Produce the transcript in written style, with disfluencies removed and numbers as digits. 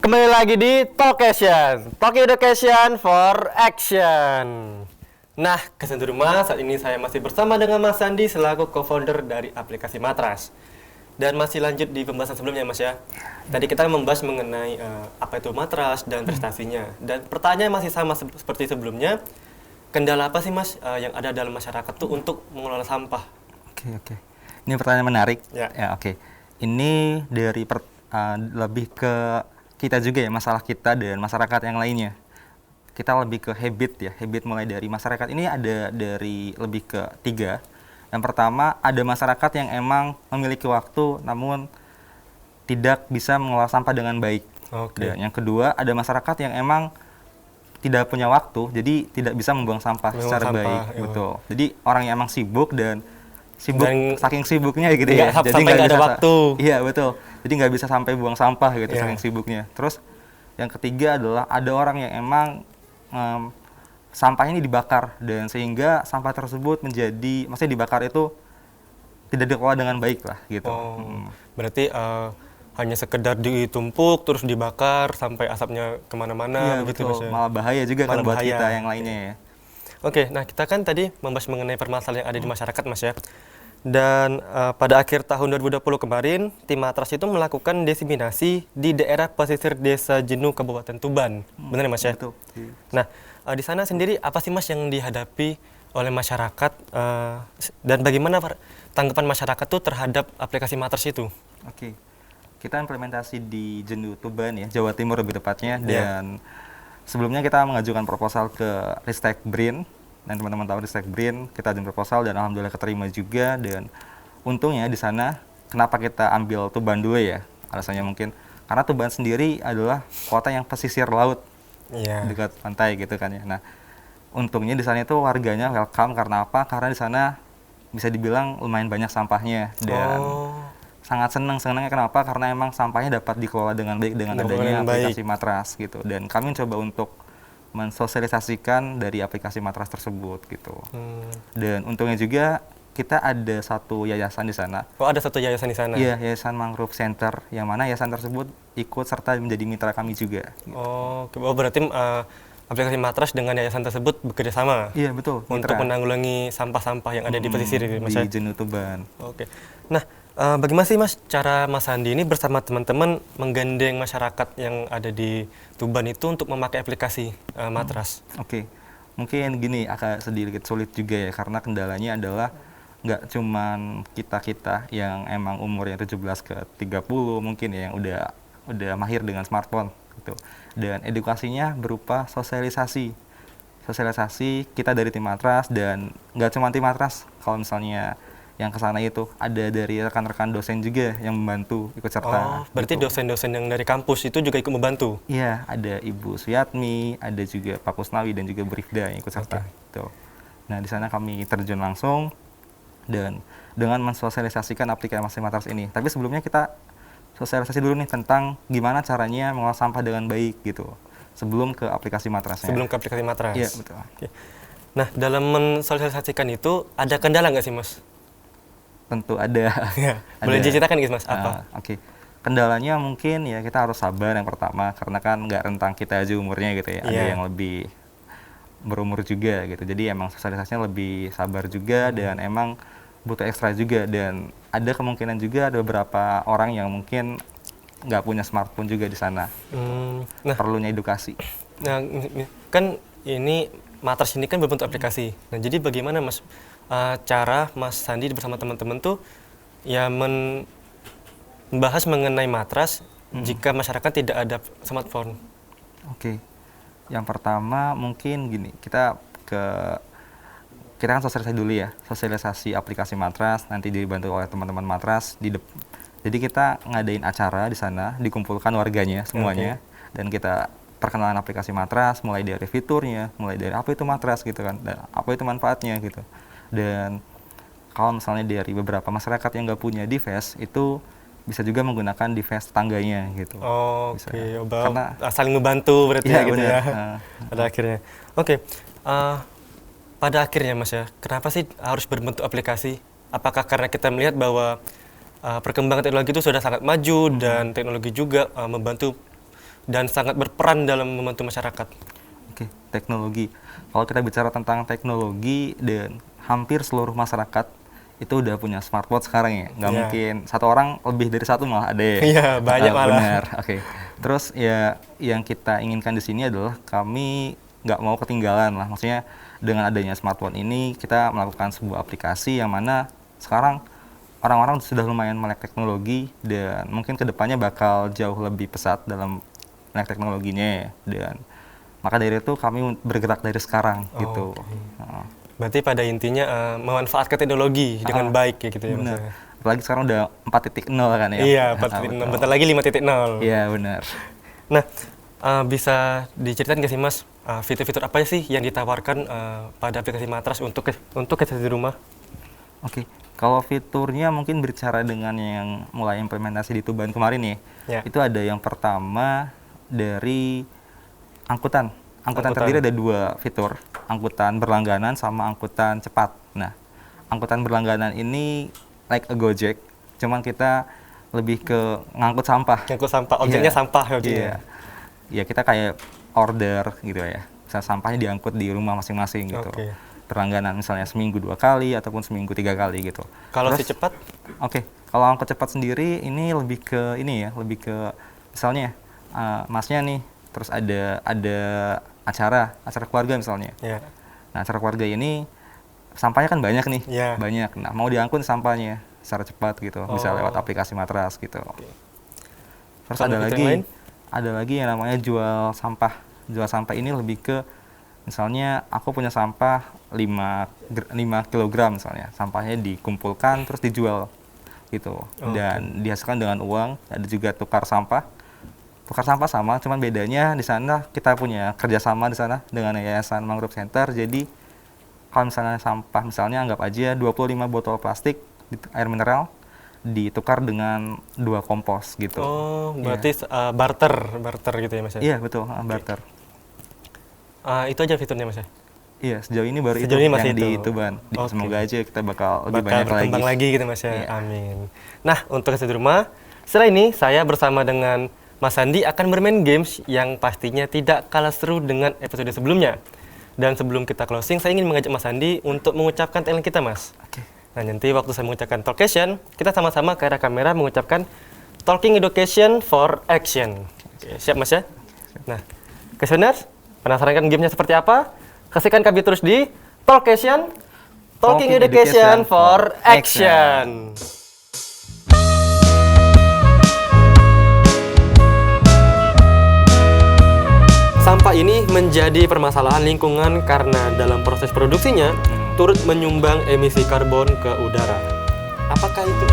Kembali lagi di Talkation, Talk Education for Action. Nah, kesan di rumah, saat ini saya masih bersama dengan Mas Sandi selaku co-founder dari aplikasi Matras. Dan masih lanjut di pembahasan sebelumnya, Mas ya. Tadi kita membahas mengenai apa itu Matras dan prestasinya. Dan pertanyaan masih sama seperti sebelumnya. Kendala apa sih, Mas, yang ada dalam masyarakat tuh untuk mengelola sampah? Oke. Ini pertanyaan menarik. Ya. Oke. Ini dari lebih ke kita juga ya, masalah kita dan masyarakat yang lainnya. Kita lebih ke habit mulai dari masyarakat ini ada dari lebih ke 3. Yang pertama, ada masyarakat yang emang memiliki waktu namun tidak bisa mengelola sampah dengan baik. Oke. Dan yang kedua, ada masyarakat yang emang tidak punya waktu, jadi tidak bisa membuang sampah secara baik. Ya. Betul. Jadi orang yang emang sibuk dan saking sibuknya gitu ya. Jadi nggak ada waktu. Iya, betul. Jadi nggak bisa sampai buang sampah gitu, saking sibuknya. Terus yang ketiga adalah ada orang yang emang sampahnya ini dibakar dan sehingga sampah tersebut maksudnya dibakar itu tidak dikelola dengan baik lah gitu. Berarti hanya sekedar ditumpuk terus dibakar sampai asapnya kemana-mana. Iya, betul. Malah bahaya juga kan buat kita yang lainnya ya. Oke, nah kita kan tadi membahas mengenai permasalahan yang ada di masyarakat, Mas ya. Dan pada akhir tahun 2020 kemarin, tim Matras itu melakukan diseminasi di daerah pesisir Desa Jenuh, Kabupaten Tuban. Benar ya, Mas ya? Betul. Nah, di sana sendiri apa sih, Mas, yang dihadapi oleh masyarakat dan bagaimana tanggapan masyarakat tuh terhadap aplikasi Matras itu? Oke. Kita implementasi di Jenuh Tuban ya, Jawa Timur lebih tepatnya, dan sebelumnya kita mengajukan proposal ke Ristek BRIN, dan teman-teman tahu Ristek BRIN, kita ajukan proposal dan alhamdulillah keterima juga. Dan untungnya di sana, kenapa kita ambil Tuban dulu ya? Alasannya mungkin karena Tuban sendiri adalah kota yang pesisir laut, dekat pantai gitu kan ya. Nah, untungnya di sana itu warganya welcome. Karena apa? Karena di sana bisa dibilang lumayan banyak sampahnya dan sangat senangnya kenapa? Karena emang sampahnya dapat dikelola dengan baik dengan adanya aplikasi Matras gitu. Dan kami coba untuk mensosialisasikan dari aplikasi Matras tersebut gitu. Dan untungnya juga kita ada satu yayasan di sana. Oh, ada satu yayasan di sana? Iya, Yayasan Mangrove Center, yang mana yayasan tersebut ikut serta menjadi mitra kami juga. Gitu. Oh, berarti aplikasi Matras dengan yayasan tersebut bekerja sama? Iya, betul. Untuk menanggulangi sampah-sampah yang ada di pesisir ini, Mas? Di Jenuh Tuban. Oke. Nah, bagaimana sih, Mas, cara Mas Sandi ini bersama teman-teman menggandeng masyarakat yang ada di Tuban itu untuk memakai aplikasi Matras? Oke. Mungkin gini, agak sedikit sulit juga ya, karena kendalanya adalah nggak cuman kita yang emang umurnya 17 ke 30 mungkin ya, yang udah mahir dengan smartphone gitu. Dan edukasinya berupa sosialisasi kita dari tim Matras, dan nggak cuma tim Matras, kalau misalnya yang ke sana itu ada dari rekan-rekan dosen juga yang membantu ikut serta. Berarti gitu. Dosen-dosen yang dari kampus itu juga ikut membantu? Iya, ada Ibu Suyatmi, ada juga Pak Kusnawi dan juga Bu Rifda yang ikut serta. Gitu. Nah, di sana kami terjun langsung dan dengan mensosialisasikan aplikasi Matras ini. Tapi sebelumnya kita sosialisasi dulu nih tentang gimana caranya mengolah sampah dengan baik gitu. Sebelum ke aplikasi Matrasnya. Sebelum ke aplikasi Matras? Iya, betul. Oke. Nah, dalam mensosialisasikan itu ada kendala nggak sih, Mas? Tentu ada. Boleh diceritakan gitu, Mas, apa? Oke. Kendalanya mungkin ya kita harus sabar yang pertama, karena kan nggak rentang kita aja umurnya gitu ya. Ada yang lebih berumur juga gitu. Jadi emang sosialisasinya lebih sabar juga dan emang butuh ekstra juga. Dan ada kemungkinan juga ada beberapa orang yang mungkin nggak punya smartphone juga di sana. Nah, perlunya edukasi. Nah, kan ini Matras ini kan berbentuk aplikasi. Nah, jadi bagaimana, Mas, cara Mas Sandi bersama teman-teman tuh ya membahas mengenai Matras jika masyarakat tidak ada smartphone? Oke. Yang pertama mungkin gini, kita kan sosialisasi dulu ya, sosialisasi aplikasi Matras, nanti dibantu oleh teman-teman Matras jadi kita ngadain acara di sana, dikumpulkan warganya semuanya, dan kita perkenalan aplikasi Matras, mulai dari fiturnya, mulai dari apa itu Matras gitu kan, dan apa itu manfaatnya gitu. Dan kalau misalnya dari beberapa masyarakat yang nggak punya device, itu bisa juga menggunakan device tetangganya gitu. Karena saling membantu berarti ya gitu ya. Pada akhirnya. Pada akhirnya, Mas ya, kenapa sih harus berbentuk aplikasi? Apakah karena kita melihat bahwa perkembangan teknologi itu sudah sangat maju dan teknologi juga membantu dan sangat berperan dalam membantu masyarakat. Oke, teknologi. Kalau kita bicara tentang teknologi dan hampir seluruh masyarakat itu udah punya smartwatch sekarang ya. Nggak Iya. mungkin satu orang, lebih dari satu malah ada ya. Iya, banyak malah. Benar. Oke. Terus ya yang kita inginkan di sini adalah kami nggak mau ketinggalan lah. Maksudnya dengan adanya smartwatch ini kita melakukan sebuah aplikasi yang mana sekarang orang-orang sudah lumayan melek teknologi dan mungkin kedepannya bakal jauh lebih pesat dalam melek teknologinya ya. Dan maka dari itu kami bergerak dari sekarang gitu. Nah, Berarti pada intinya memanfaatkan teknologi dengan baik ya gitu ya Mas. benar. Apalagi sekarang udah 4.0 kan ya. Iya, Betul. 4.6, bentar lagi 5.0. Iya benar. Nah, bisa diceritain nggak sih Mas, fitur-fitur apa sih yang ditawarkan pada aplikasi Matras untuk kesehatan di rumah? Oke, kalau fiturnya mungkin berbicara dengan yang mulai implementasi di Tuban kemarin ya. Ya. Itu ada yang pertama dari angkutan. Angkutan Angkutan. terdiri ada 2 fitur, angkutan berlangganan sama angkutan cepat. Nah, angkutan berlangganan ini like a Gojek, cuman kita lebih ke ngangkut sampah. Ngangkut sampah, objeknya Iya. sampah objeknya. Iya. Ya kita kayak order gitu ya. Misal sampahnya diangkut di rumah masing-masing gitu. Oke. Berlangganan misalnya seminggu 2 kali ataupun seminggu 3 kali gitu. Kalau Terus, si cepat, Oke, kalau angkot cepat sendiri ini lebih ke ini ya, lebih ke misalnya masnya nih, terus ada acara keluarga misalnya. ya. Nah, acara keluarga ini sampahnya kan banyak nih, Iya. banyak. Nah, mau diangkut sampahnya secara cepat gitu, bisa Oh. lewat aplikasi Matras gitu. Terus Kalau fitur yang lain? ada lagi yang namanya jual sampah. Jual sampah ini lebih ke misalnya aku punya sampah 5 kg misalnya, sampahnya dikumpulkan terus dijual gitu. Dan dihasilkan dengan uang. Ada juga tukar sampah sama, cuman bedanya di sana kita punya kerjasama di sana dengan Yayasan Mangrove Center. Jadi kalau misalnya sampah, misalnya anggap aja 25 botol plastik air mineral ditukar dengan 2 kompos gitu. Oh, Iya. berarti barter gitu ya Mas ya? Iya betul, barter. Itu aja fiturnya Mas ya? Iya, sejauh ini baru Sejauh itu ini masih yang di itu. Tuban. Oke. Semoga aja kita bakal lebih Bakal banyak berkembang lagi gitu Mas ya? Iya. Amin. Nah, untuk kesehatan di rumah, setelah ini saya bersama dengan Mas Sandi akan bermain games yang pastinya tidak kalah seru dengan episode sebelumnya. Dan sebelum kita closing, saya ingin mengajak Mas Sandi untuk mengucapkan tagline kita Mas. Oke. Nah, nanti waktu saya mengucapkan Talkation, kita sama-sama ke arah kamera mengucapkan Talking Education for Action. Oke, siap Mas ya? Nah, questioners, penasaran kan gamenya seperti apa? Kasihkan kami terus di Talkation, Talking Education for Action. Sampah ini menjadi permasalahan lingkungan karena dalam proses produksinya turut menyumbang emisi karbon ke udara. Apakah itu?